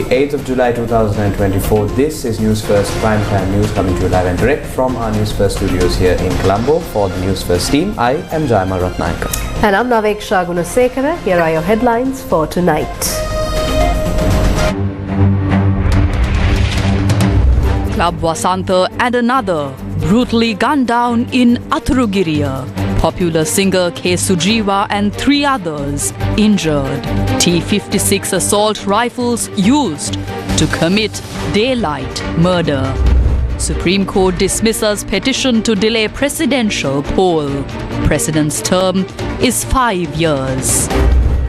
8th of July 2024. This is Newsfirst Primetime News coming to you live and direct from our Newsfirst studios here in Colombo. For the Newsfirst team, I am Jayama Ratnayaka. And I'm Naveksha Gunasekara. Here are your headlines for tonight. Club Vasantha and another brutally gunned down in Athrugiriya. Popular singer K. Sujiva and 3 others injured. T-56 assault rifles used to commit daylight murder. Supreme Court dismisses petition to delay presidential poll. President's term is 5 years.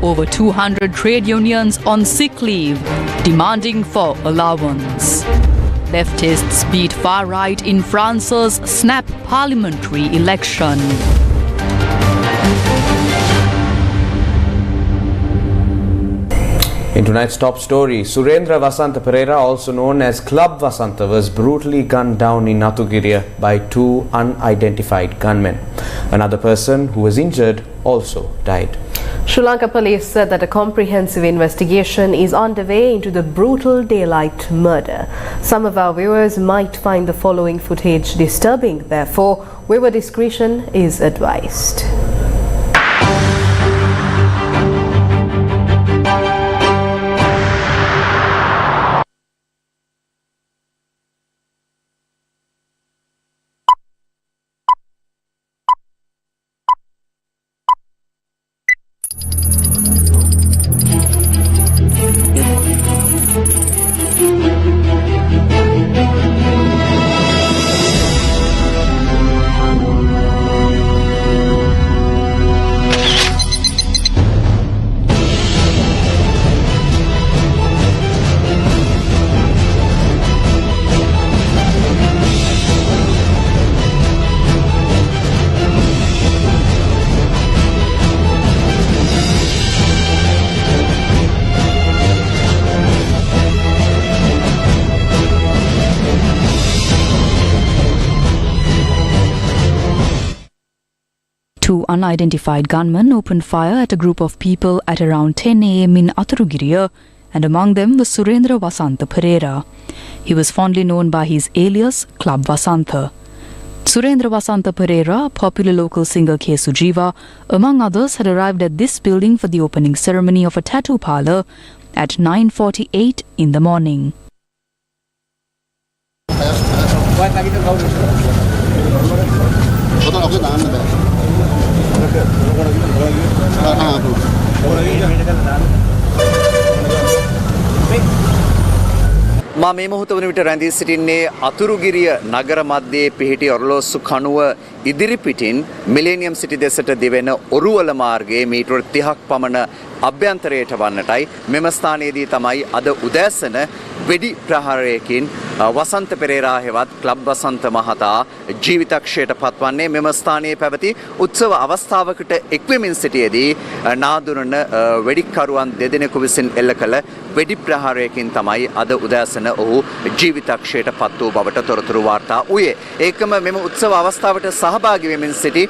Over 200 trade unions on sick leave, demanding for allowance. Leftists beat far-right in France's snap parliamentary election. In tonight's top story, Surendra Vasantha Perera, also known as Club Vasantha, was brutally gunned down in Athrugiriya by 2 unidentified gunmen. Another person who was injured also died. Sri Lanka police said that a comprehensive investigation is underway into the brutal daylight murder. Some of our viewers might find the following footage disturbing. Therefore, viewer discretion is advised. Two unidentified gunmen opened fire at a group of people at around 10 a.m. in Athrugiriya, and among them was Surendra Vasantha Perera. He was fondly known by his alias Club Vasantha. Surendra Vasantha Perera, popular local singer K. Sujiva, among others, had arrived at this building for the opening ceremony of a tattoo parlour at 9:48 in the morning. මා මේ මොහොත වන විට රැඳී සිටින්නේ අතුරුගිරිය නගර මැදේ පිහිටි ඔරලෝසු කණුව ඉදිරි පිටින් මිලේනියම් සිටි දෙසට දිවෙන ඔරුවල මාර්ගයේ මීටර 30ක් පමණ අභ්‍යන්තරයට වන්නටයි මෙම ස්ථානයේදී තමයි අද උදෑසන වෙඩි ප්‍රහාරයකින් වසන්ත පෙරේරා හෙවත් ක්ලබ් වසන්ත මහතා ජීවිතක්ෂයට පත්වන්නේ. මෙම ස්ථානයේ පැවති උත්සව අවස්ථාවකට එක්වෙමින් සිටියේදී නාදුරන වෙඩික්කරුවන් දෙදෙනෙකු විසින් එල්ල කළ වෙඩි ප්‍රහාරයකින් තමයි අද උදෑසන ඔහු ජීවිතක්ෂයට පත් වූ බවට තොරතුරු වාර්තා වූයේ. ඒකම මෙම උත්සව අවස්ථාවට සහභාගී වෙමින් සිටි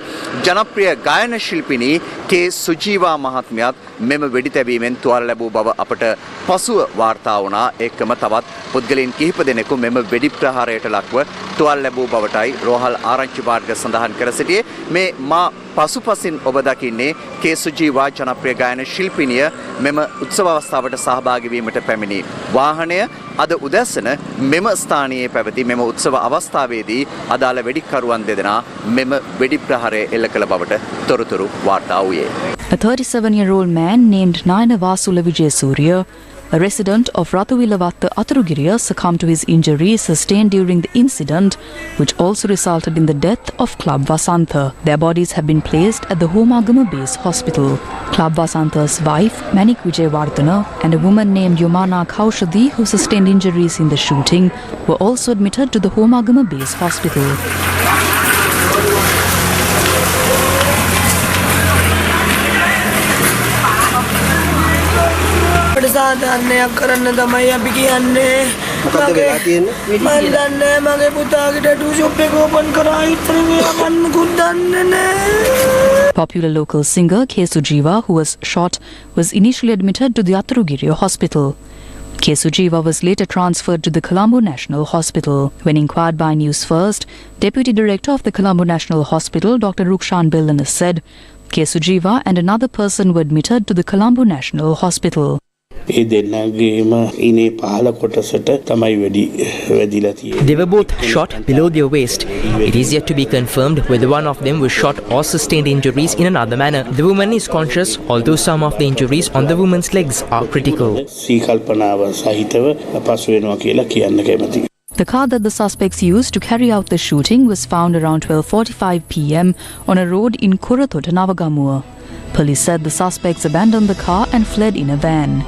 ජනප්‍රිය ගායන ශිල්පිනී කේ සුජීවා මහත්මියත් මෙම වෙඩි තැබීමෙන් තුවාල ලැබූ බව අපට පසුව වාර්තා වුණා. ඒකම තවත් පුද්ගලයන් කිහිප දෙනෙකු මෙම වෙඩි ප්‍රහාරයට ලක්ව තුවාල ලැබූ බවටයි රෝහල් ආරංචි මාර්ග සඳහන් කර සිටියේ. මේ මා පසුපසින් ඔබ දකින්නේ කේ සුජීවා ජනප්‍රිය ගායන ශිල්පිනිය මෙම උත්සව අවස්ථාවට සහභාගී වීමට පැමිණි වාහනය අද උදැසන මෙම ස්ථානයේ පැවති මෙම උත්සව අවස්ථාවේදී අදාළ වෙඩික්කරුවන් දෙදෙනා මෙම වෙඩි ප්‍රහාරය එල්ල කළ බවට තොරතුරු වාර්තා වූයේ. A 37-year-old man named Nayana Vasula Vijayasuriya, a resident of Rathuvilavatta, Athrugiriya, succumbed to his injuries sustained during the incident, which also resulted in the death of Club Vasantha. Their bodies have been placed at the Homagama Base Hospital. Club Vasantha's wife, Manik Vijayawardhana, and a woman named Yomana Kaushadi, who sustained injuries in the shooting, were also admitted to the Homagama Base Hospital. සාධාරණයක් කරන්න තමයි අපි කියන්නේ. මොකද වෙලා තියෙන්නේ? මම දන්නේ මගේ පුතාගේ ටැටු ෂොප් එක ඕපන් කරා ඉතින් මම මොකුත් දන්නේ නැහැ. Popular local singer K. Sujiva, who was shot, was initially admitted to the Athrugiriya hospital. Sujiva was later transferred to the Colombo National Hospital. When inquired by Newsfirst, Deputy Director of the Colombo National Hospital, Dr. Rukshan Billana, said Sujiva and another person were admitted to the Colombo National Hospital. They were both shot below their waist. It is yet to be confirmed whether one of them was shot or sustained injuries in another manner. The woman is conscious, although some of the injuries on the woman's legs are critical. The car that the suspects used to carry out the shooting was found around 12:45 p.m. on a road in Kuratota, Navagamua. Police said the suspects abandoned the car and fled in a van.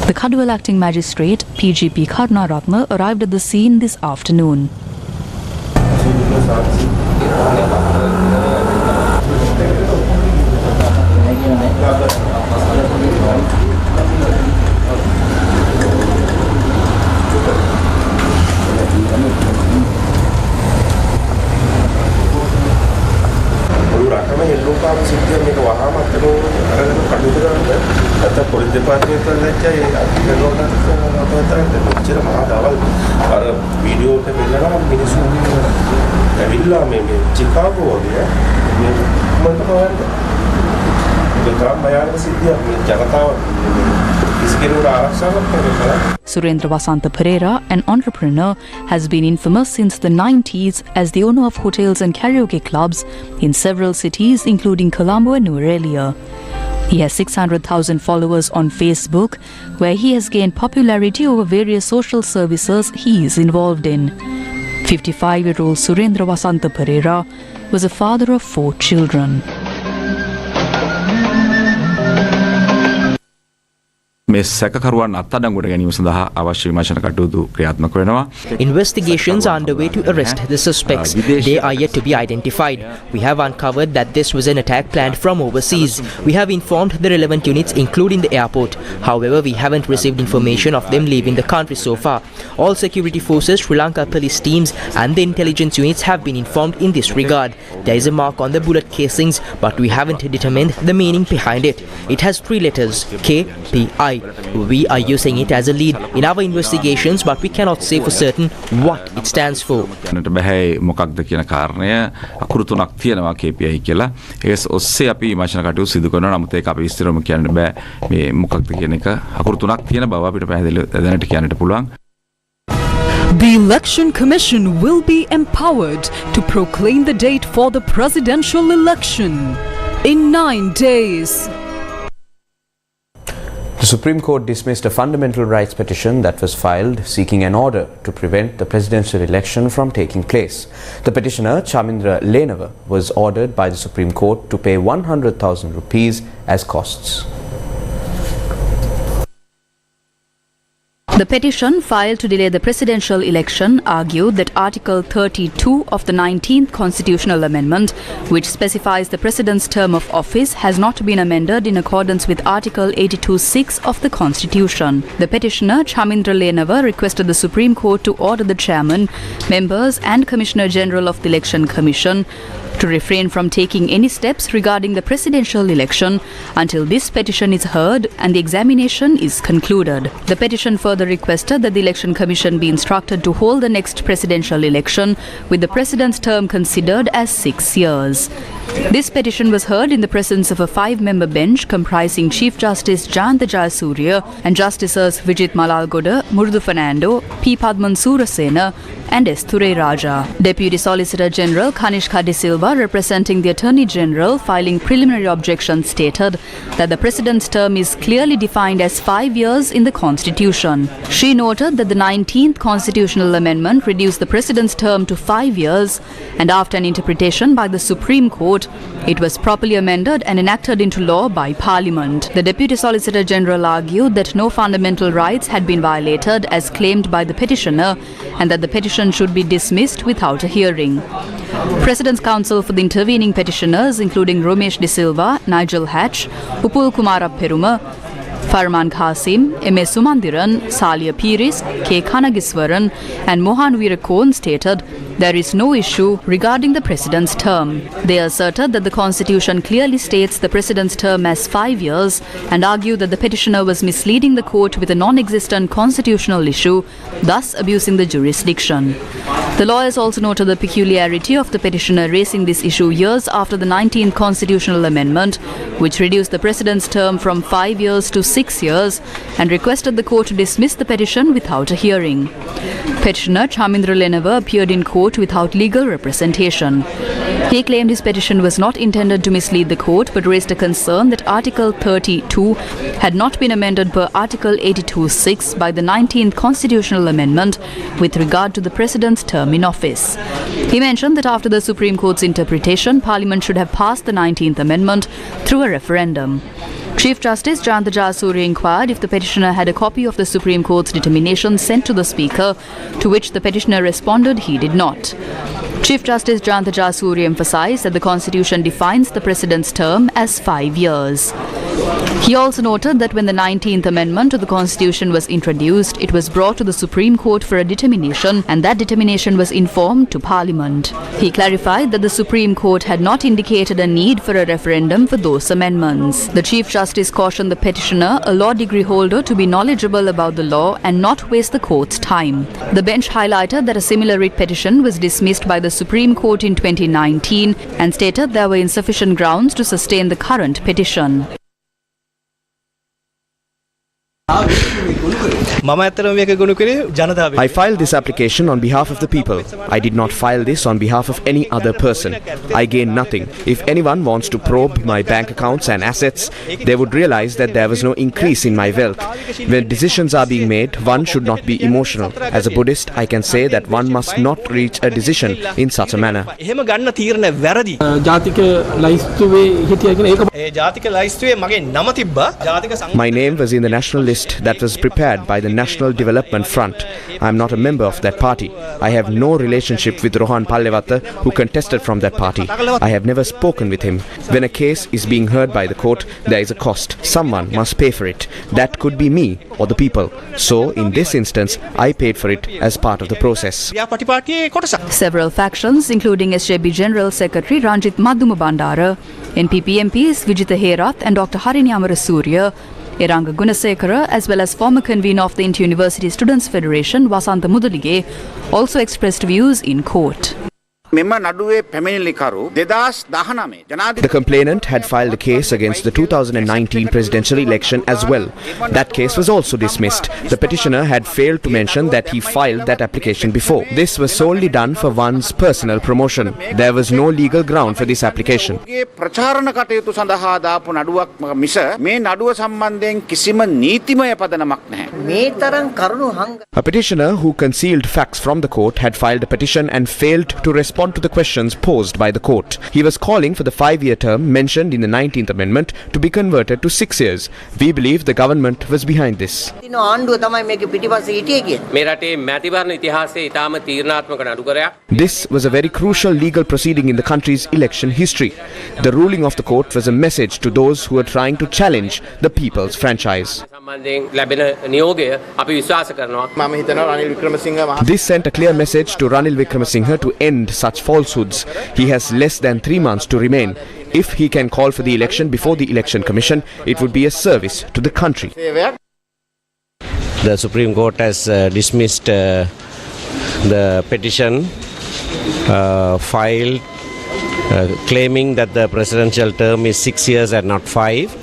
The Kadwal acting magistrate, PGP Karnaratna, arrived at the scene this afternoon. Surendra Vasantha Pereira, an entrepreneur, has been infamous since the 90s as the owner of hotels and karaoke clubs in several cities including Colombo and Nuerelia. He has 600,000 followers on Facebook, where he has gained popularity over various social services he is involved in. 55-year-old Surendra Vasantha Pereira was a father of 4 children. Investigations are underway to arrest the suspects. They are yet to be identified. We have uncovered that this was an attack planned from overseas. We have informed the relevant units, including the airport. However, we haven't received information of them leaving the country so far. All security forces, Sri Lanka police teams and the intelligence units have been informed in this regard. There is a mark on the bullet casings, but we haven't determined the meaning behind it. It has 3 letters, K, P, I. We are using it as a lead in our investigations, but we cannot say for certain what it stands for. The Election Commission will be empowered to proclaim the date for the presidential election in 9 days. The Supreme Court dismissed a fundamental rights petition that was filed seeking an order to prevent the presidential election from taking place. The petitioner, Chamindra Lenava, was ordered by the Supreme Court to pay 100,000 rupees as costs. The petition filed to delay the presidential election argued that Article 32 of the 19th Constitutional Amendment, which specifies the President's term of office, has not been amended in accordance with Article 82(6) of the Constitution. The petitioner, Chamindra Lenava, requested the Supreme Court to order the Chairman, members and Commissioner General of the Election Commission to refrain from taking any steps regarding the presidential election until this petition is heard and the examination is concluded. The petition further requested that the Election Commission be instructed to hold the next presidential election with the President's term considered as 6 years. This petition was heard in the presence of a 5-member bench comprising Chief Justice Jayanta Jayasuriya and Justices Vijit Malalgoda, Murdu Fernando, P. Padman Surasena and S. Thurai Raja. Deputy Solicitor General Kanishka De Silva, representing the Attorney General, filing preliminary objections, stated that the President's term is clearly defined as 5 years in the Constitution. She noted that the 19th Constitutional Amendment reduced the President's term to 5 years, and after an interpretation by the Supreme Court, it was properly amended and enacted into law by Parliament. The Deputy Solicitor General argued that no fundamental rights had been violated as claimed by the petitioner and that the petition should be dismissed without a hearing. President's counsel for the intervening petitioners, including Romesh De Silva, Nigel Hatch, Upul Kumara Peruma, Farman Qasim, M.S. Sumandiran, Salia Piris, K. Kanagiswaran and Mohan Weerakon stated there is no issue regarding the president's term. They asserted that the constitution clearly states the president's term as 5 years and argued that the petitioner was misleading the court with a non-existent constitutional issue, thus abusing the jurisdiction. The lawyers also noted the peculiarity of the petitioner raising this issue years after the 19th constitutional amendment, which reduced the president's term from 5 years to 6 years, and requested the court to dismiss the petition without a hearing. Petitioner Chamindra Lenava appeared in court without legal representation. He claimed his petition was not intended to mislead the court but raised a concern that Article 32 had not been amended per Article 82(6) by the 19th constitutional amendment with regard to the president's term in office. He mentioned that after the Supreme Court's interpretation, Parliament should have passed the 19th amendment through a referendum. Chief Justice Jayanta Jayasuriya inquired if the petitioner had a copy of the Supreme Court's determination sent to the Speaker, to which the petitioner responded he did not. Chief Justice Jayanta Jayasuriya emphasized that the Constitution defines the President's term as 5 years. He also noted that when the 19th Amendment to the Constitution was introduced, it was brought to the Supreme Court for a determination, and that determination was informed to Parliament. He clarified that the Supreme Court had not indicated a need for a referendum for those amendments. The Chief Justice cautioned the petitioner, a law degree holder, to be knowledgeable about the law and not waste the court's time. The bench highlighted that a similar writ petition was dismissed by the Supreme Court in 2019 and stated there were insufficient grounds to sustain the current petition. I filed this application on behalf of the people. I did not file this on behalf of any other person. I gain nothing. If anyone wants to probe my bank accounts and assets, they would realize that there was no increase in my wealth. When decisions are being made, one should not be emotional. As a Buddhist, I can say that one must not reach a decision in such a manner. My name was in the national list that was prepared by the National Development Front. I am not a member of that party. I have no relationship with Rohan Pallewatha, who contested from that party. I have never spoken with him. When a case is being heard by the court, there is a cost. Someone must pay for it. That could be me or the people. So, in this instance, I paid for it as part of the process. Several factions, including SJB General Secretary Ranjit Maduma Bandara, NPP MPs Vijitha Herath and Dr. Harini Amarasuriya, Eranga Gunasekara, as well as former convener of the Inter-University Students' Federation, Wasantha Mudalige, also expressed views in court. The complainant had filed a case against the 2019 presidential election as well. That case was also dismissed. The petitioner had failed to mention that he filed that application before. This was solely done for one's personal promotion. There was no legal ground for this application. A petitioner who concealed facts from the court had filed a petition and failed to respond to the questions posed by the court. He was calling for the 5-year term mentioned in the 19th Amendment to be converted to 6 years. We believe the government was behind this. This was a very crucial legal proceeding in the country's election history. The ruling of the court was a message to those who were trying to challenge the people's franchise. This sent a clear message to Ranil Wickremesinghe to end such falsehoods. He has less than 3 months to remain. If he can call for the election before the Election Commission, it would be a service to the country. The Supreme Court has dismissed the petition filed claiming that the presidential term is 6 years and not 5.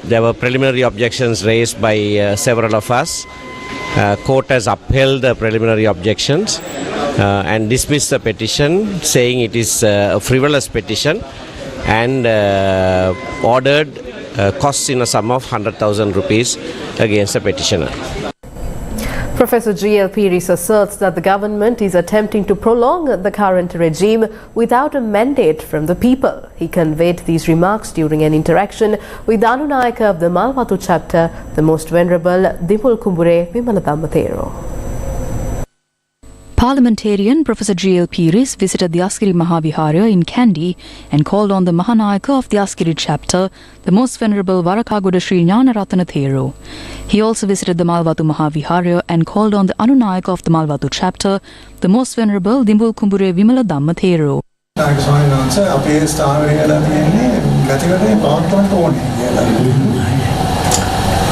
There were preliminary objections raised by several of us. Court has upheld the preliminary objections and dismissed the petition, saying it is a frivolous petition, and ordered costs in a sum of 100,000 rupees against the petitioner. Professor G.L. Piris asserts that the government is attempting to prolong the current regime without a mandate from the people. He conveyed these remarks during an interaction with the Anunayaka of the Malwatu chapter, the Most Venerable Dimul Kumbure Vimalathammathero. Parliamentarian Professor G.L. Piris visited the Askiri Mahavihara in Kandy and called on the Mahanayaka of the Askiri chapter, the most venerable Varakagoda Sri Gnanaratana Thero. He also visited the Malwatu Mahavihara and called on the Anunayaka of the Malwatu chapter, the most venerable Dimbul Kumbure Vimala Dhamma Thero.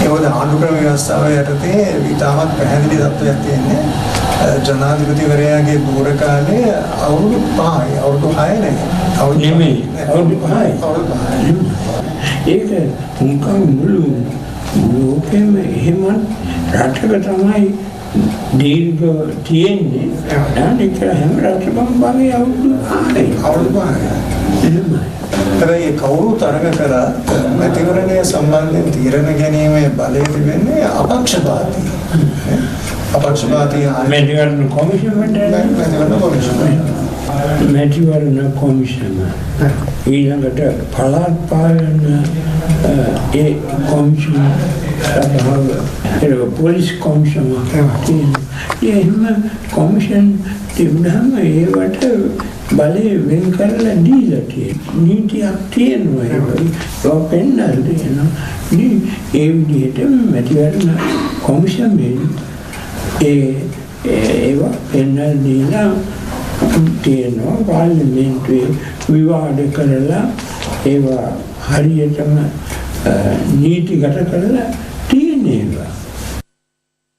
ඒවද ආණ්ඩුක්‍රම ව්‍යවස්ථාව යටතේ ඉතාමත් පැහැදිලි තත්ත්වයක් තියෙන්නේ ජනාධිපතිවරයාගේ දුර කාලේ අවුරුදු 5යි අවුරුදු 6 නෙමෙයි අවුරුදු 5යි ඒක උන්කම් මුළු ලෝකෙම එහෙම රටක තමයි දීර්ඝ තියෙන්නේ අනික හැම රටකම වගේ අවුරුදු 5යි ඒ කවුරු තරඟ කරා මැතිවරණය සම්බන්ධයෙන් තීරණ ගැනීමේ බලය තිබෙන්නේ අපක්ෂපාතී මැතිවරණ කොමිෂන් ඊළඟට පළාත් පාලන ඒ කොමිෂන් සභාව පොලිස් කොමිෂන් එහෙම කොමිෂන් තිබුණාම ඒවට බලය වෙන් කරලා දීලා තියෙනවා නීතියක් තියෙනවා ඒක පෙන්නලා දෙනවා ඒ විදිහට මැතිවරණ කොමිෂන් ඒවා පෙන්නලා දීලා තියෙනවා පාර්ලිමේන්තුවේ විවාද කරලා ඒවා හරියටම නීතිගත කරලා තියෙනවා.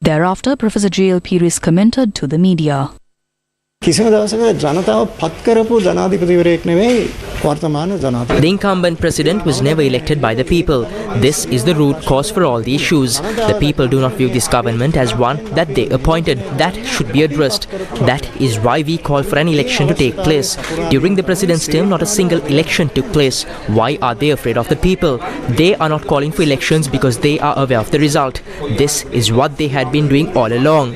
Thereafter, Professor G.L. Piris commented to the media. කිසිම දවසක ජනතාව පත් කරපු ජනාධිපතිවරයෙක් නෙවෙයි වර්තමාන ජනාධිපති. The incumbent president was never elected by the people. This is the root cause for all the issues. The people do not view this government as one that they appointed. That should be addressed. That is why we call for an election to take place. During the president's term, not a single election took place. Why are they afraid of the people? They are not calling for elections because they are aware of the result. This is what they had been doing all along.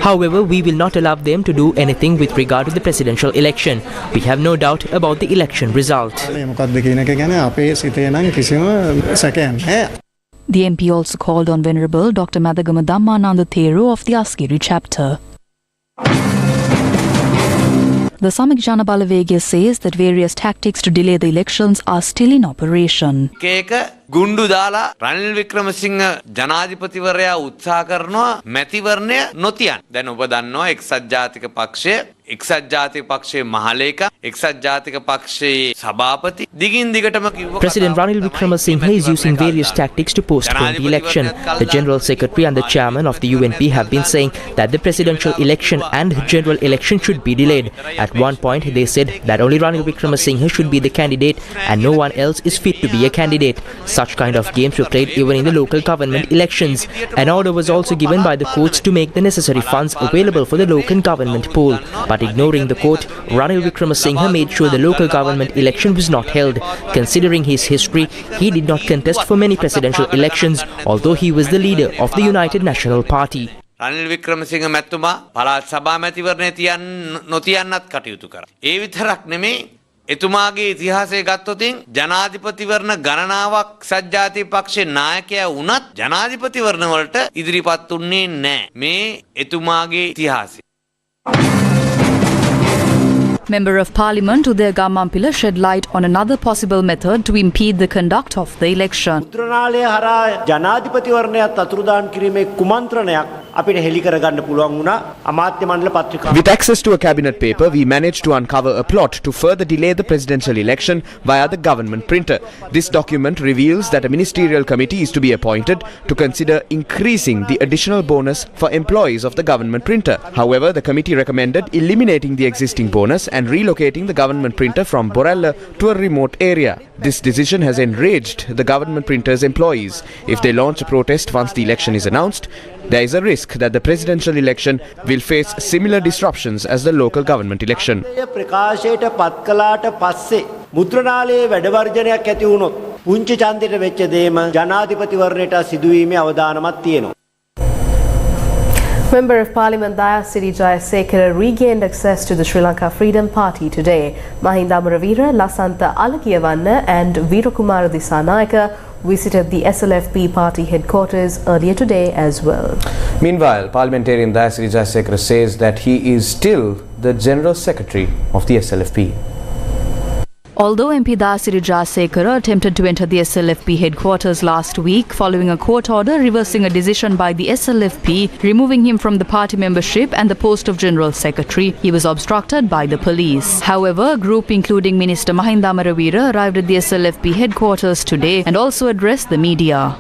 However, we will not allow them to do anything with regard to the presidential election. We have no doubt about the election result. The MP also called on Venerable Dr. Madagama Dhammananda Thero of the Askiri chapter. The Samik Jana Balavegya says that various tactics to delay the elections are still in operation. ගුණ්ඩු දාලා රනිල් වික්‍රමසිංහ ජනාධිපතිවරයා උත්සාහ කරනවා මැතිවරණය නොතියන්. දැන් ඔබ දන්නවා එක්සත් ජාතික පක්ෂයේ මහලේකම් එක්සත් ජාතික පක්ෂයේ සභාපති දිගින් දිගටම කිව්වා. President Ranil Wickremesinghe is using various tactics to postpone the election. The General Secretary and the Chairman of the UNP have been saying that the presidential election and general election should be delayed. At one point they said that only Ranil Wickremesinghe should be the candidate and no one else is fit to be a candidate. Such kind of games were played even in the local government elections. An order was also given by the courts to make the necessary funds available for the local government pool. But ignoring the court, Ranil Wickremesinghe made sure the local government election was not held. Considering his history, he did not contest for many presidential elections, although he was the leader of the United National Party. Ranil Wickremesinghe මැතිතුමා පළාත් සභා මැතිවරණය නොතියන්නත් කටයුතු කරා. ඒ විතරක් නෙමෙයි එතුමාගේ ඉතිහාසය ගත්තොතින් ජනාධිපතිවරණ ගණනාවක් සජ්ජාතික පක්ෂයේ නායකයා වුණත් ජනාධිපතිවරණ වලට ඉදිරිපත් වුණේ නැහැ. මේ එතුමාගේ ඉතිහාසය. Member of Parliament Udaya Gamampila shed light on another possible method to impede the conduct of the election. මුද්‍රණාලය හරහා ජනාධිපතිවරණයත් අතුරුදාන් කිරීමේ කුමන්ත්‍රණයක් අපිට හෙළි කරගන්න පුළුවන් වුණා අමාත්‍ය මණ්ඩල පත්‍රිකා. With access to a cabinet paper, we managed to uncover a plot to further delay the presidential election via the government printer. This document reveals that a ministerial committee is to be appointed to consider increasing the additional bonus for employees of the government printer. However, the committee recommended eliminating the existing bonus and relocating the government printer from Borella to a remote area. This decision has enraged the government printer's employees. If they launch a protest once the election is announced, there is a risk that the presidential election will face similar disruptions as the local government election. ප්‍රකාශයට පත් කළාට පස්සේ මුද්‍රණාලයේ වැඩ වර්ජනයක් ඇති වුණොත් පුංචි ඡන්දයට වෙච්ච දේම ජනාධිපතිවරණයට සිදුවීමේ අවදානමක් තියෙනවා. Member of Parliament Dayasiri Jayasekara regained access to the Sri Lanka Freedom Party today. Mahinda Amaravira, Lasantha Alagiyawanna and Veerakumara Disanayaka visited the SLFP party headquarters earlier today as well. Meanwhile, parliamentarian Sirasa says that he is still the General Secretary of the SLFP. Although MP Sirasa attempted to enter the SLFP headquarters last week following a court order reversing a decision by the SLFP removing him from the party membership and the post of General Secretary, he was obstructed by the police. However, a group including Minister Mahinda Amarawira arrived at the SLFP headquarters today and also addressed the media.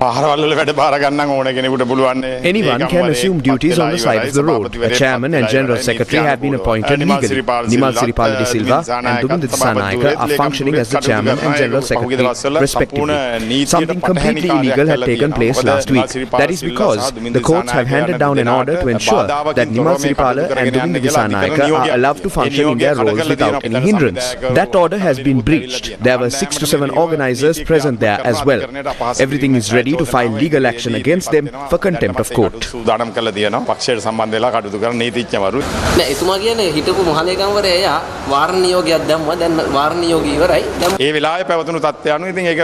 Anyone can assume duties on the side of the road. A chairman and General Secretary have been appointed legally. Nimal Siripala de Silva and Dugundit Sanayaka are functioning as the chairman and General Secretary, respectively. Something completely illegal had taken place last week. That is because the courts have handed down an order to ensure that Nimal Siripala and Dugundit Sanayaka are allowed to function in their roles without any hindrance. That order has been breached. There were 6 to 7 organizers present there as well. Everything is ready to file legal action against them for contempt of court. ඒ වෙලාවේ පැවතුණු තත්ත්වය අනුව ඉතින් ඒක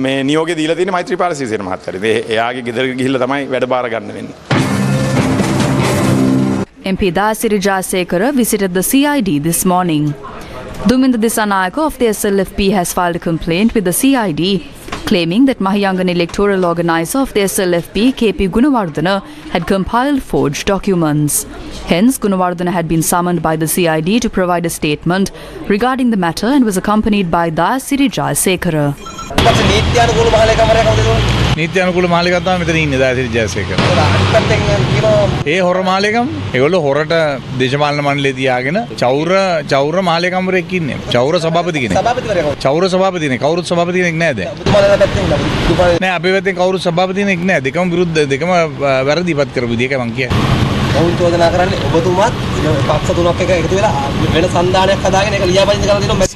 මේ නියෝගය දීලා තියෙන්නේ මෛත්‍රීපාල සිරිසේන මහත්තයාට. එයාගේ ගෙදර ගිහිල්ලා තමයි වැඩ බාර ගන්න වෙන්නේ. MP Sirasa visited the CID this morning. Duminda Disanayaka of the SLFP has filed a complaint with the CID claiming that Mahiyangan electoral organizer of the SLFP, KP Gunawardena, had compiled forged documents. Hence, Gunawardena had been summoned by the CID to provide a statement regarding the matter and was accompanied by Sirasa. නීත්‍යානුකූල මාලිකා තමයි මෙතන ඉන්නේ දාසිරි ජයසේකර. ඒ හොර මාලිකම් ඒගොල්ලෝ හොරට දේශපාලන මණ්ඩලයේ තියාගෙන චෞර මාලිකම්වරයෙක් ඉන්නේ. චෞර සභාපති කෙනෙක්. චෞර සභාපතිනේ කවුරුත් සභාපති කෙනෙක් නෑ දැන්. නෑ අපේ පැත්තෙන් කවුරුත් සභාපති කෙනෙක් නෑ. දෙකම විරුද්ධ දෙකම වැරදි ඉපත් කරපු විදිහ එකයි මං කියන්නේ. ඔවුන් චෝදනා කරන්නේ ඔබතුමාත් පක්ෂ තුනක් එක එකතු වෙලා වෙන සන්දානයක් හදාගෙන ඒක ලියාපදිංචි කරලා දෙනවා.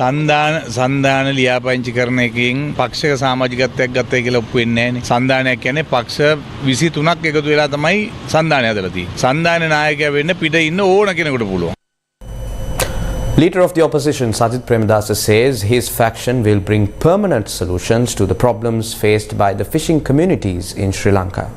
සන්දාන ලියාපදිංචි කරන එකෙන් පක්ෂයක සමාජිකත්වයක් ගත්තයි කියලා ඔප්පු වෙන්නේ නෑනේ. සන්දානයක් කියන්නේ පක්ෂ 23ක් එකතු වෙලා තමයි සන්දානය හදලා තියෙන්නේ. සන්දානයේ නායකයා වෙන්න පිට ඉන්න ඕන කෙනෙකුට පුළුවන්. Leader of the opposition Sajith Premadasa says his faction will bring permanent solutions to the problems faced by the fishing communities in Sri Lanka.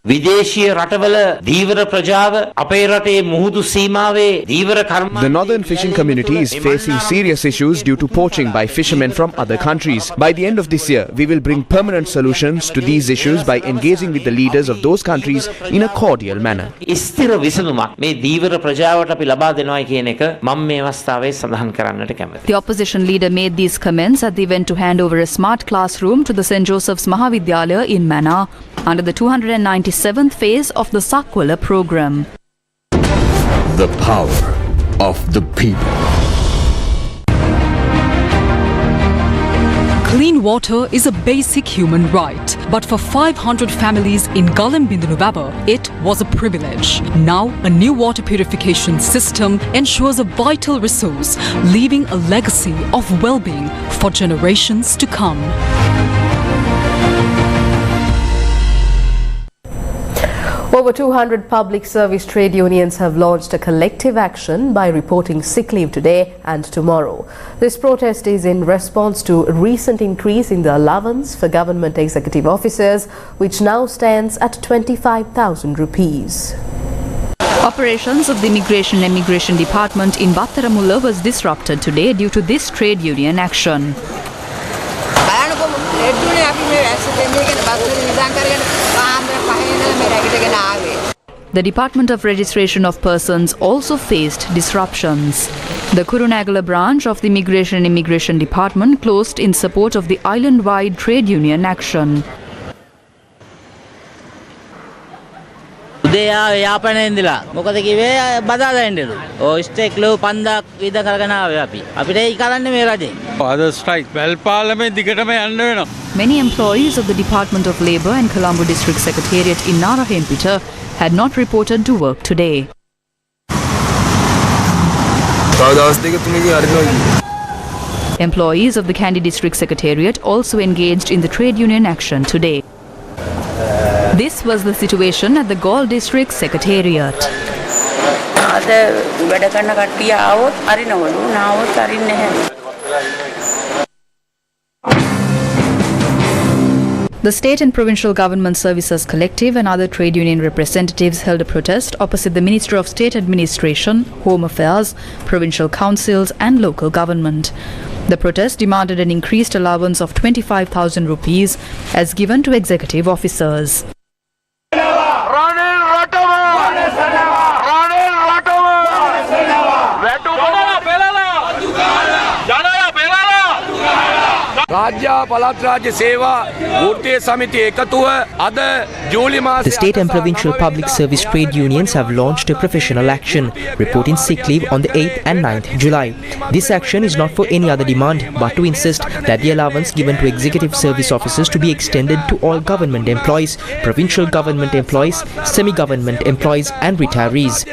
විදේශීය රටවල දීවර ප්‍රජාව අපේ රටේ මුහුදු සීමාවේ දීවර කර්ම. The northern fishing community is facing serious issues due to poaching by fishermen from other countries. By the end of this year, we will bring permanent solutions to these issues by engaging with the leaders of those countries in a cordial manner. ස්ථිර විසඳුමක් මේ දීවර ප්‍රජාවට අපි ලබා දෙනවායි කියන එක මම මේ අවස්ථාවේ සඳහන් කරන්නට කැමතියි. The opposition leader made these comments at the event to hand over a smart classroom to the St. Joseph's Mahavidyalaya in Mannar under the 297th phase of the Sakwala program. The power of the people. Clean water is a basic human right, but for 500 families in Galambindunuvaba, it was a privilege. Now, a new water purification system ensures a vital resource, leaving a legacy of well-being for generations to come. Over 200 public service trade unions have launched a collective action by reporting sick leave today and tomorrow. This protest is in response to a recent increase in the allowance for government executive officers, which now stands at 25,000 rupees. Operations of the Immigration Department in Battaramulla was disrupted today due to this trade union action. The Department of Registration of Persons also faced disruptions. The Kurunegala branch of the Immigration Department closed in support of the island-wide trade union action. උදේ යාපනයේ ඉඳලා මොකද කිව්වේ බදාදා එන්නලු. ඔය stake ලෝ 5000ක් විතර කරගෙන ආවේ අපි. අපිට ඒක කරන්නේ මේ රජේ. අද ස්ට්‍රයික් වැල්පාලමේ දිගටම යන්න වෙනවා. Many employees of the Department of Labour and Colombo District Secretariat in Narahempita had not reported to work today. Employees of the Kandy District Secretariat also engaged in the trade union action today. This was the situation at the Gaul District Secretariat. The state and provincial government services collective and other trade union representatives held a protest opposite the Ministry of State Administration, Home Affairs, provincial councils and local government. The protest demanded an increased allowance of 25,000 rupees as given to executive officers. The state and provincial public service trade unions have launched a professional action, reporting sick leave on the 8th and 9th July. This action is not for any other demand but to insist that the allowance given to executive service officers to be extended to all government employees, provincial government employees, semi-government employees and retirees.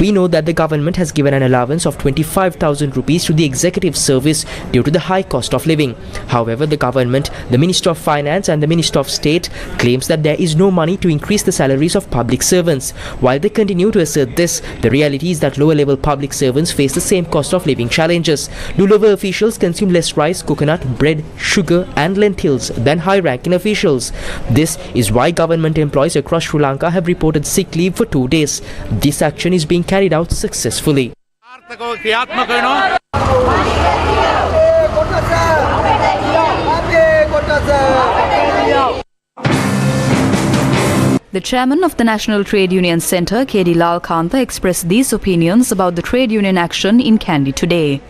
We know that the government has given an allowance of 25,000 rupees to the executive service due to the high cost of living. However, the government, the Minister of Finance and the Minister of State claims that there is no money to increase the salaries of public servants. While they continue to assert this, the reality is that lower level public servants face the same cost of living challenges. Do lower officials consume less rice, coconut, bread, sugar and lentils than high-ranking officials? This is why government employees across Sri Lanka have reported sick leave for 2 days. This action is being carried out successfully. The chairman of the National Trade Union Centre, K.D. Lalkantha, expressed these opinions about the trade union action in Kandy today.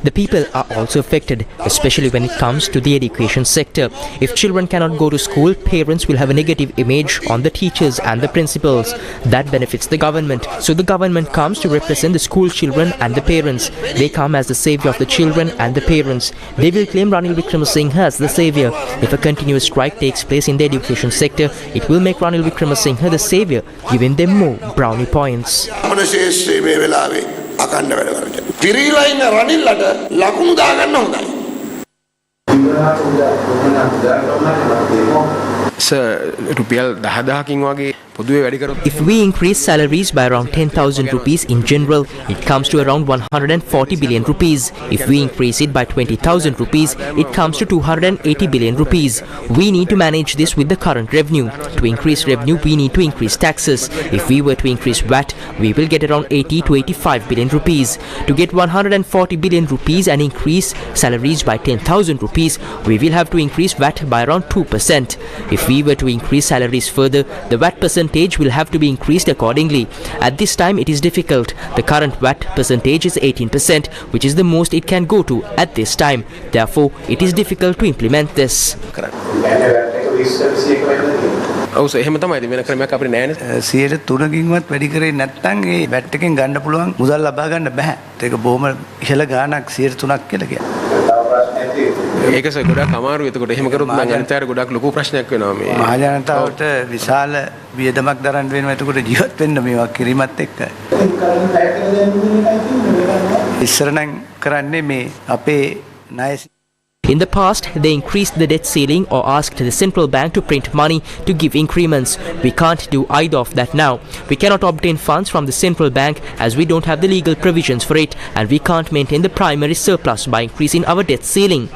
The people are also affected, especially when it comes to the education sector. If children cannot go to school, parents will have a negative image on the teachers and the principals. That benefits the government. So the government comes to represent the school children and the parents. They come as the savior of the children and the parents. They will claim Ranil Wickremesinghe as the savior. If a continuous strike takes place in the education sector, it will make Ranil Wickremesinghe the savior, giving them more brownie points. If we increase salaries by around 10,000 rupees in general, it comes to around 140 billion rupees. If we increase it by 20,000 rupees, it comes to 280 billion rupees. We need to manage this with the current revenue. To increase revenue, we need to increase taxes. If we were to increase VAT, we will get around 80 to 85 billion rupees. To get 140 billion rupees and increase salaries by 10,000 rupees, we will have to increase VAT by around 2%. If we were to increase salaries further, the VAT percentage will have to be increased accordingly. At this time, it is difficult. The current VAT percentage is 18%, which is the most it can go to at this time. Therefore, it is difficult to implement this. In the past, they increased the debt ceiling or asked the central bank to print money to give increments. We can't do either of that now. We cannot obtain funds from the central bank as we don't have the legal provisions for it, and we can't maintain the primary surplus by increasing our debt ceiling.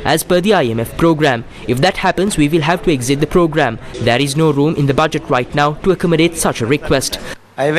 As per the IMF program. If that happens, we will have to exit the program. There is no room in the budget right now to accommodate such a request. The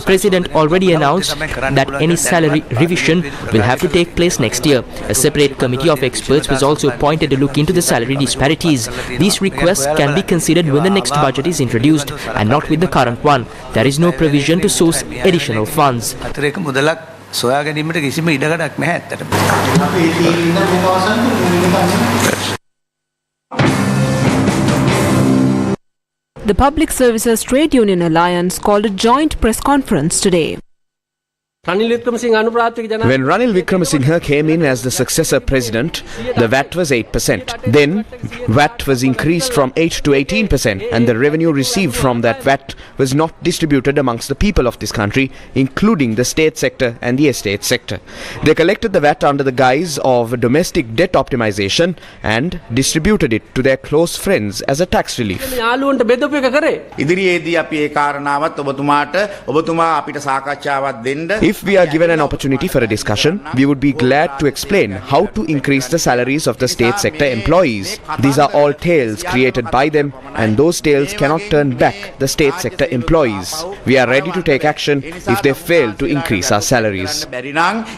President already announced that any salary revision will have to take place next year. A separate committee of experts was also appointed to look into the salary disparities. These requests can be considered when the next budget is introduced and not with the current one. There is no provision to source additional funds. The Public Services Trade Union Alliance called a joint press conference today. When Ranil Wickremesinghe came in as the successor president, the VAT was 8%. Then, VAT was increased from 8 to 18%, and the revenue received from that VAT was not distributed amongst the people of this country, including the state sector and the estate sector. They collected the VAT under the guise of domestic debt optimization and distributed it to their close friends as a tax relief. If we are given an opportunity for a discussion, we would be glad to explain how to increase the salaries of the state sector employees. These are all tales created by them, and those tales cannot turn back the state sector employees. We are ready to take action if they fail to increase our salaries. They did not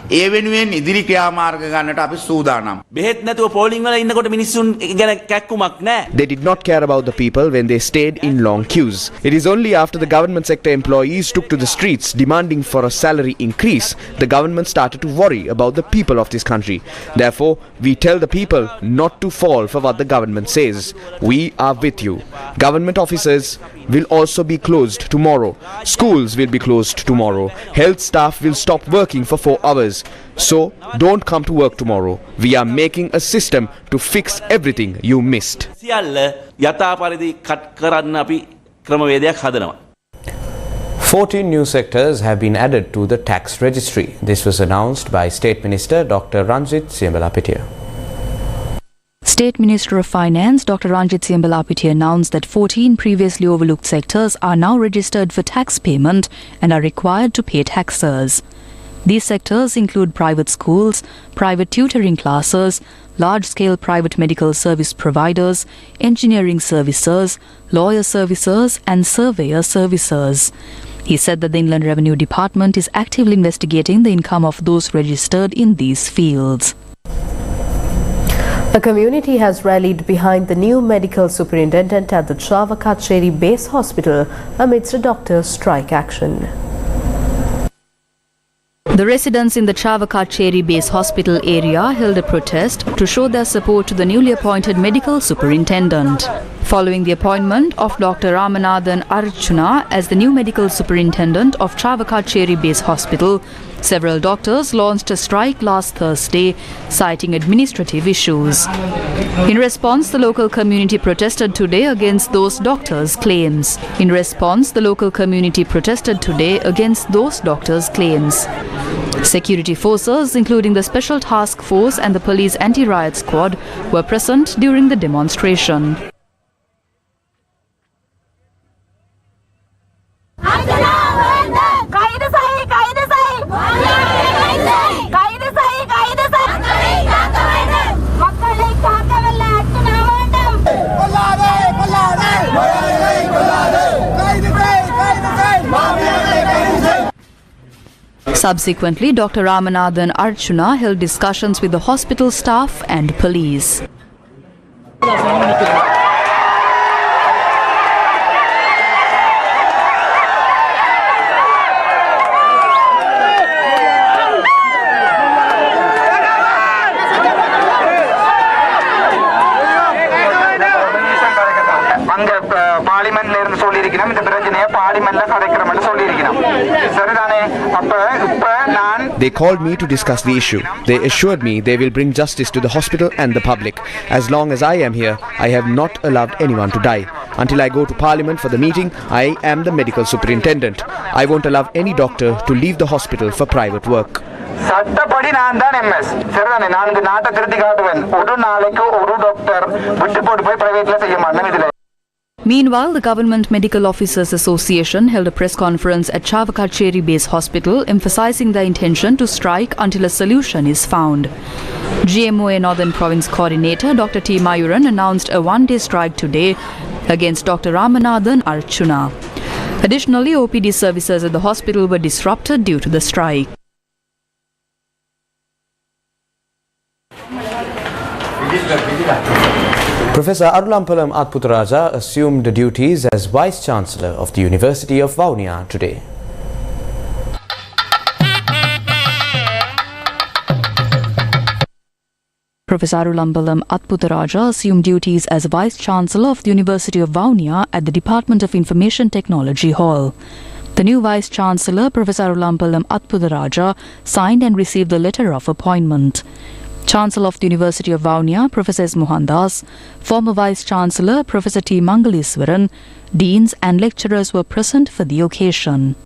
care about the people when they stayed in long queues. It is only after the government sector employees took to the streets demanding for a salary increase, the government started to worry about the people of this country. Therefore, we tell the people not to fall for what the government says. We are with you. Government offices will also be closed tomorrow. Schools will be closed tomorrow. Health staff will stop working for 4 hours. So, don't come to work tomorrow. We are making a system to fix everything you missed. 14 new sectors have been added to the tax registry. This was announced by State Minister Dr. Ranjit Siambalapitiya. State Minister of Finance Dr. Ranjit Siambalapitiya announced that 14 previously overlooked sectors are now registered for tax payment and are required to pay taxes. These sectors include private schools, private tutoring classes, large-scale private medical service providers, engineering services, lawyer services and surveyor services. He said that the Inland Revenue Department is actively investigating the income of those registered in these fields. The community has rallied behind the new medical superintendent at the Chavakacheri Base Hospital amidst a doctor's strike action. The residents in the Chavakacheri Base Hospital area held a protest to show their support to the newly appointed medical superintendent. Following the appointment of Dr. Ramanathan Archuna as the new medical superintendent of Chavakacheri Base Hospital, several doctors launched a strike last Thursday, citing administrative issues. In response, the local community protested today against those doctors' claims. Security forces, including the Special Task Force and the Police Anti-Riot Squad, were present during the demonstration. Subsequently, Dr. Ramanathan Archuna held discussions with the hospital staff and police. They called me to discuss the issue. They assured me they will bring justice to the hospital and the public. As long as I am here, I have not allowed anyone to die. Until I go to Parliament for the meeting, I am the medical superintendent. I won't allow any doctor to leave the hospital for private work. Meanwhile, the Government Medical Officers Association held a press conference at Chavakacheri Base Hospital, emphasizing their intention to strike until a solution is found. GMOA Northern Province Coordinator Dr. T. Mayuran announced a one-day strike today against Dr. Ramanathan Archuna. Additionally, OPD services at the hospital were disrupted due to the strike. Professor Arulampalam Atputaraja assumed duties as Vice Chancellor of the University of Vanitha today. Professor Arulampalam Atputaraja assumed duties as Vice Chancellor of the University of Vanitha at the Department of Information Technology Hall. The new Vice Chancellor, Professor Arulampalam Atpudaraja, signed and received the letter of appointment. Chancellor of the University of Vanitha, Professor S. Mohandas, former Vice Chancellor, Professor T. Mangaliswaran, deans and lecturers were present for the occasion.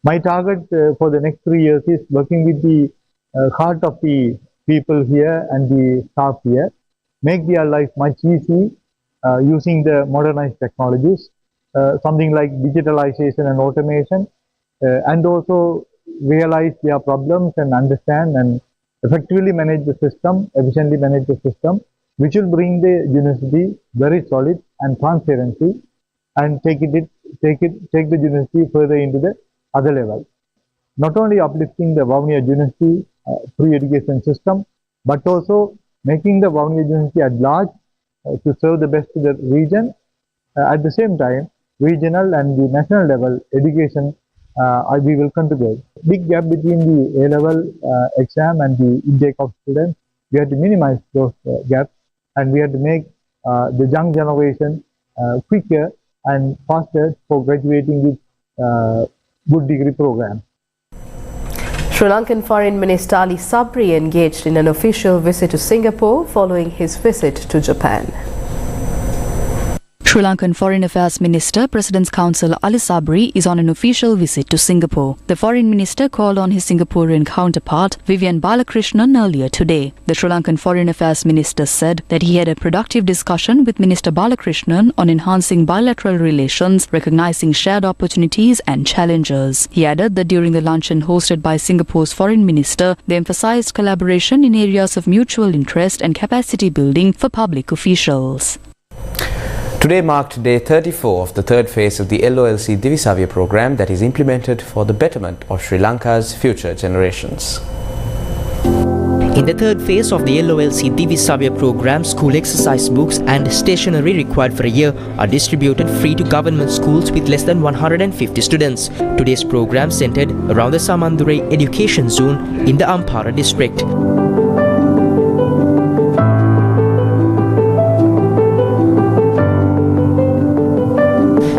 My target for the next 3 years is working with the heart of the people here and the staff here, make their life much easy using the modernized technologies, something like digitalization and automation, and also realize their problems and understand and effectively manage the system, efficiently manage the system, which will bring the university very solid and transparency and take the university further into the other level. Not only uplifting the Vanitha University pre-education system, but also making the Vanitha University at large to serve the best to the region. At the same time, regional and the national level education we will contribute. Big gap between the A-level exam and the intake of students. We have to minimize those gaps, and we have to make the young generation quicker and faster for graduating with good degree program. Sri Lankan Foreign Minister Ali Sabri engaged in an official visit to Singapore following his visit to Japan. Sri Lankan Foreign Affairs Minister, President's Counsel Ali Sabri is on an official visit to Singapore. The Foreign Minister called on his Singaporean counterpart, Vivian Balakrishnan, earlier today. The Sri Lankan Foreign Affairs Minister said that he had a productive discussion with Minister Balakrishnan on enhancing bilateral relations, recognizing shared opportunities and challenges. He added that during the luncheon hosted by Singapore's Foreign Minister, they emphasized collaboration in areas of mutual interest and capacity building for public officials. Today marked day 34 of the third phase of the LOLC Davia program that is implemented for the betterment of Sri Lanka's future generations. In the third phase of the LOLC Davia program, school exercise books and stationery required for a year are distributed free to government schools with less than 150 students. Today's program centered around the Samandure Education Zone in the Ampara district.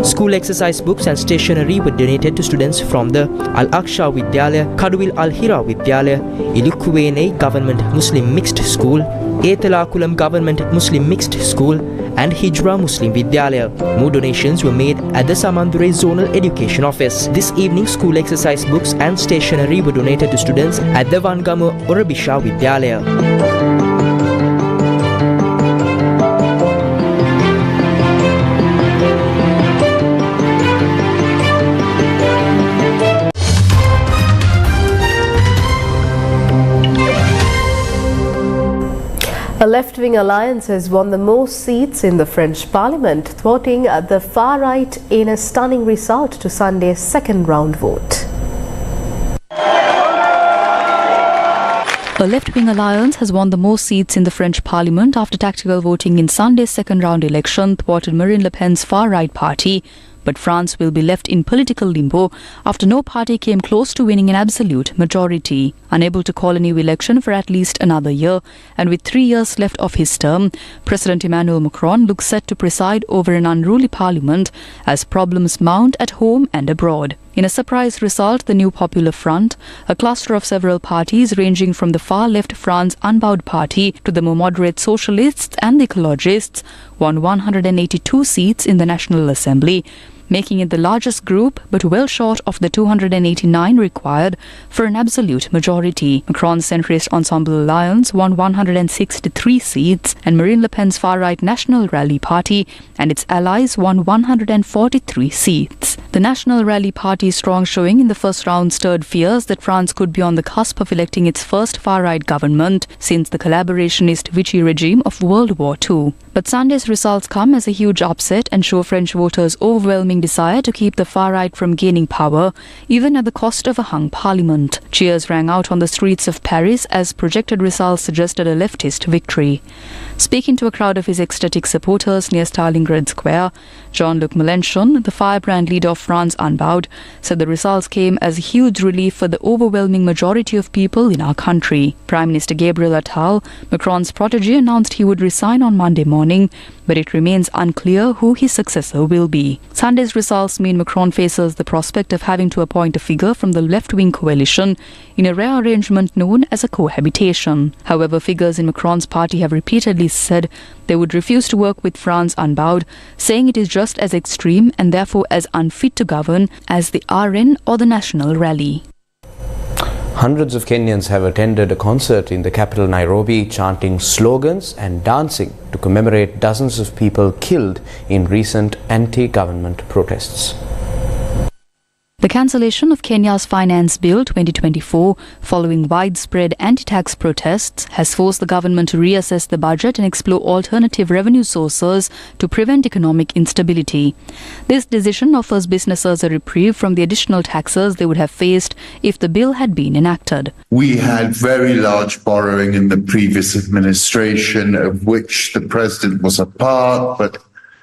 School exercise books and stationery were donated to students from the Al-Aqsa Vidyalaya, Kaduwil Al-Hira Vidyalaya, Ilukkuwene Government Muslim Mixed School, Etalakulam Government Muslim Mixed School and Hijra Muslim Vidyalaya. More donations were made at the Samandure Zonal Education Office. This evening, school exercise books and stationery were donated to students at the Vangama Orabisha Vidyalaya. A left-wing alliance has won the most seats in the French parliament, thwarting the far-right in a stunning result to Sunday's second-round vote. A left-wing alliance has won the most seats in the French parliament after tactical voting in Sunday's second-round election thwarted Marine Le Pen's far-right party. But France will be left in political limbo after no party came close to winning an absolute majority. Unable to call a new election for at least another year, and with 3 years left of his term, President Emmanuel Macron looks set to preside over an unruly parliament as problems mount at home and abroad. In a surprise result, the New Popular Front, a cluster of several parties ranging from the far-left France Unbowed Party to the more moderate Socialists and the Ecologists, won 182 seats in the National Assembly, making it the largest group but well short of the 289 required for an absolute majority. Macron's centrist Ensemble Alliance won 163 seats, and Marine Le Pen's far-right National Rally Party and its allies won 143 seats. The National Rally Party's strong showing in the first round stirred fears that France could be on the cusp of electing its first far-right government since the collaborationist Vichy regime of World War II. But Sunday's results come as a huge upset and show French voters' overwhelming growing desire to keep the far right from gaining power, even at the cost of a hung parliament. Cheers rang out on the streets of Paris as projected results suggested a leftist victory. Speaking to a crowd of his ecstatic supporters near Stalingrad Square, Jean-Luc Mélenchon, the firebrand leader of France Unbowed, said the results came as a huge relief for the overwhelming majority of people in our country. Prime Minister Gabriel Attal, Macron's protege, announced he would resign on Monday morning, but it remains unclear who his successor will be. Sunday's results mean Macron faces the prospect of having to appoint a figure from the left-wing coalition in a rare arrangement known as a cohabitation. However, figures in Macron's party have repeatedly said they would refuse to work with France Unbowed, saying it is just as extreme and therefore as unfit to govern as the RN or the National Rally. Hundreds of Kenyans have attended a concert in the capital Nairobi, chanting slogans and dancing to commemorate dozens of people killed in recent anti-government protests. The cancellation of Kenya's Finance Bill 2024 following widespread anti-tax protests has forced the government to reassess the budget and explore alternative revenue sources to prevent economic instability. This decision offers businesses a reprieve from the additional taxes they would have faced if the bill had been enacted. We had very large borrowing in the previous administration, of which the president was a part, but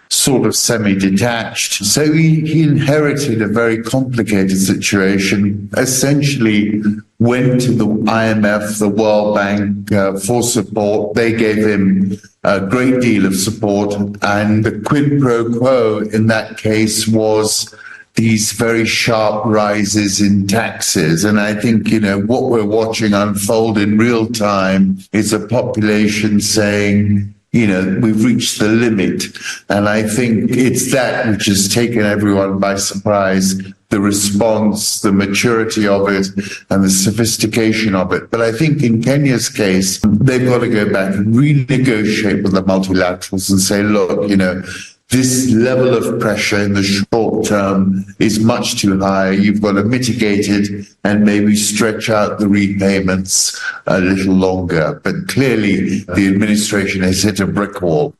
sort of semi-detached. So he inherited a very complicated situation, essentially went to the IMF, the World Bank for support. They gave him a great deal of support, and the quid pro quo in that case was these very sharp rises in taxes. And I think, what we're watching unfold in real time is a population saying, we've reached the limit. And I think it's that which has taken everyone by surprise, the response, the maturity of it, and the sophistication of it. But I think in Kenya's case, they've got to go back and renegotiate with the multilaterals and say, look, this level of pressure in the short term is much too high. You've got to mitigate it and maybe stretch out the repayments a little longer. But clearly, the administration has hit a brick wall.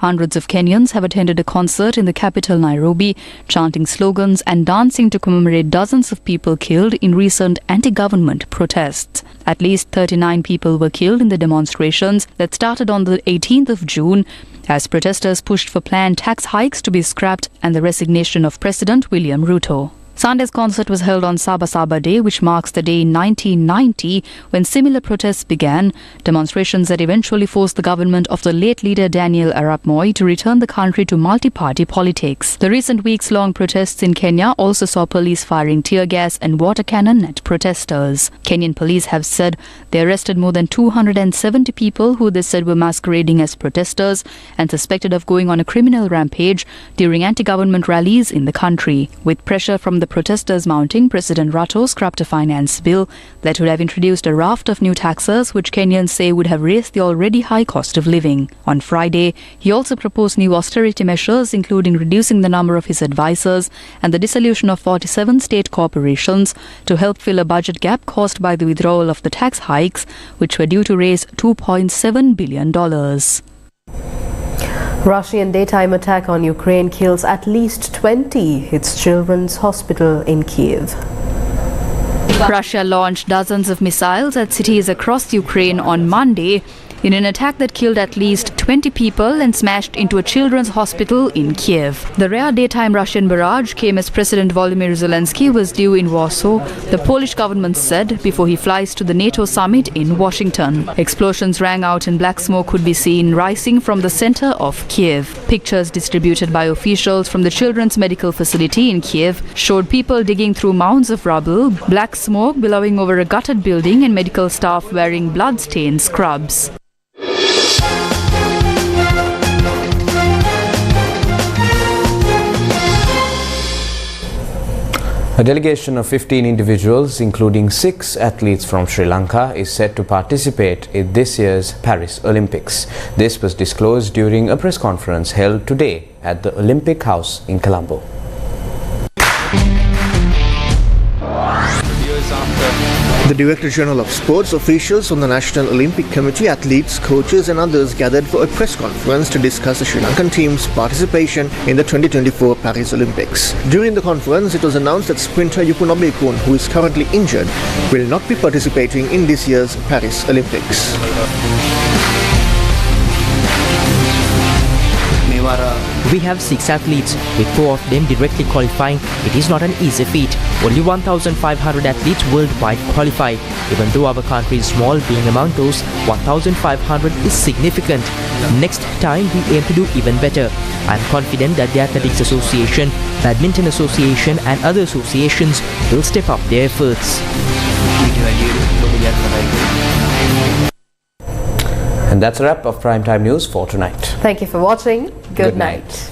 Hundreds of Kenyans have attended a concert in the capital Nairobi, chanting slogans and dancing to commemorate dozens of people killed in recent anti-government protests. At least 39 people were killed in the demonstrations that started on the 18th of June as protesters pushed for planned tax hikes to be scrapped and the resignation of President William Ruto. Sunday's concert was held on Sabasaba Day, which marks the day in 1990 when similar protests began, demonstrations that eventually forced the government of the late leader Daniel Arap Moi to return the country to multi-party politics. The recent weeks-long protests in Kenya also saw police firing tear gas and water cannon at protesters. Kenyan police have said they arrested more than 270 people who they said were masquerading as protesters and suspected of going on a criminal rampage during anti-government rallies in the country. With pressure from the protesters mounting, President Ruto scrapped a finance bill that would have introduced a raft of new taxes which Kenyans say would have raised the already high cost of living. On Friday, he also proposed new austerity measures including reducing the number of his advisors and the dissolution of 47 state corporations to help fill a budget gap caused by the withdrawal of the tax hikes which were due to raise $2.7 billion. Russian daytime attack on Ukraine kills at least 20, hits children's hospital in Kiev. Russia launched dozens of missiles at cities across Ukraine on Monday in an attack that killed at least 20 people and smashed into a children's hospital in Kiev. The rare daytime Russian barrage came as President Volodymyr Zelensky was due in Warsaw, the Polish government said, before he flies to the NATO summit in Washington. Explosions rang out and black smoke could be seen rising from the center of Kiev. Pictures distributed by officials from the children's medical facility in Kiev showed people digging through mounds of rubble, black smoke billowing over a gutted building and medical staff wearing blood-stained scrubs. A delegation of 15 individuals, including 6 athletes from Sri Lanka, is set to participate in this year's Paris Olympics. This was disclosed during a press conference held today at the Olympic House in Colombo. Years after The Director General of Sports, officials on the National Olympic Committee, athletes, coaches and others gathered for a press conference to discuss the Sri Lankan team's participation in the 2024 Paris Olympics. During the conference, it was announced that sprinter Yupu Nobekun, who is currently injured, will not be participating in this year's Paris Olympics. We have 6 athletes, with 4 of them directly qualifying. It is not an easy feat. Only 1,500 athletes worldwide qualify. Even though our country is small, being among those 1,500 is significant. Next time we aim to do even better. I am confident that the Athletics Association, Badminton Association and other associations will step up their efforts. And that's a wrap of Primetime News for tonight. Thank you for watching. Good night.